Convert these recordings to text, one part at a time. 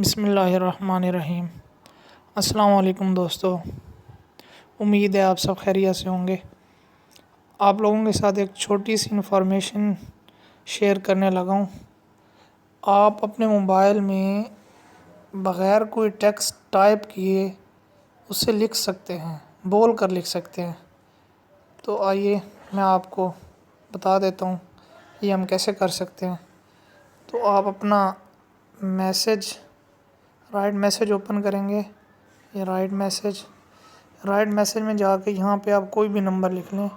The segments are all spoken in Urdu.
بسم اللہ الرحمن الرحیم۔ السلام علیکم دوستو، امید ہے آپ سب خیریت سے ہوں گے۔ آپ لوگوں کے ساتھ ایک چھوٹی سی انفارمیشن شیئر کرنے لگا ہوں۔ آپ اپنے موبائل میں بغیر کوئی ٹیکسٹ ٹائپ کیے اسے لکھ سکتے ہیں، بول کر لکھ سکتے ہیں۔ تو آئیے میں آپ کو بتا دیتا ہوں یہ ہم کیسے کر سکتے ہیں۔ تو آپ اپنا رائٹ میسیج اوپن کریں گے۔ یہ رائٹ میسیج میں جا کے یہاں پہ آپ کوئی بھی نمبر لکھ لیں۔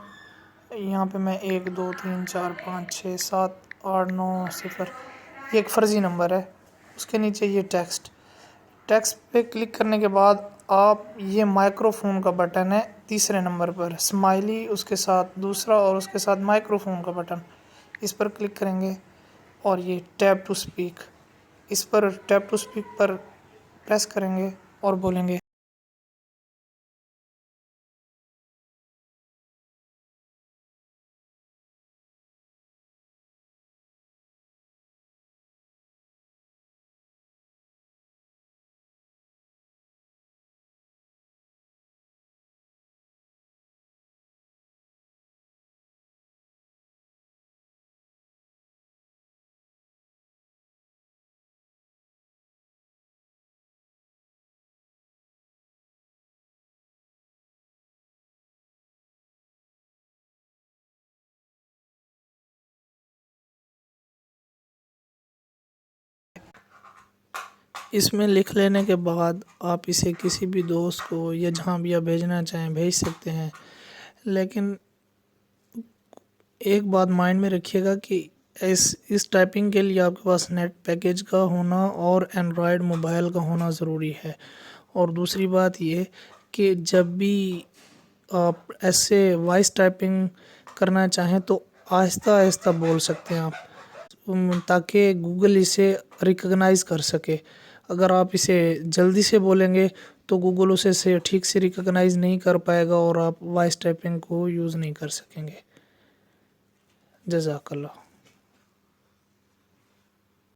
یہاں پہ میں 1 2 3 4 5 6 7 8 9 0 یہ ایک فرضی نمبر ہے۔ اس کے نیچے یہ ٹیکسٹ پہ کلک کرنے کے بعد آپ یہ مائکرو فون کا بٹن ہے تیسرے نمبر پر، اسمائلی اس کے ساتھ دوسرا اور اس کے ساتھ مائکرو فون کا بٹن، اس پر کلک کریں گے اور یہ ٹیپ ٹو اسپیک، اس پر ٹیپ ٹو اسپیک پر پریس کریں گے اور بولیں گے اس میں لکھ لینے کے بعد آپ اسے کسی بھی دوست کو یا جہاں بھی آپ بھیجنا چاہیں بھیج سکتے ہیں۔ لیکن ایک بات مائنڈ میں رکھیے گا کہ اس ٹائپنگ کے لیے آپ کے پاس نیٹ پیکیج کا ہونا اور اینڈرائڈ موبائل کا ہونا ضروری ہے۔ اور دوسری بات یہ کہ جب بھی آپ ایسے وائس ٹائپنگ کرنا چاہیں تو آہستہ آہستہ بول سکتے ہیں آپ، تاکہ گوگل اسے ریکگنائز کر سکے۔ اگر آپ اسے جلدی سے بولیں گے تو گوگل اسے ٹھیک سے ریکگنائز نہیں کر پائے گا اور آپ وائس ٹائپنگ کو یوز نہیں کر سکیں گے۔ جزاک اللہ۔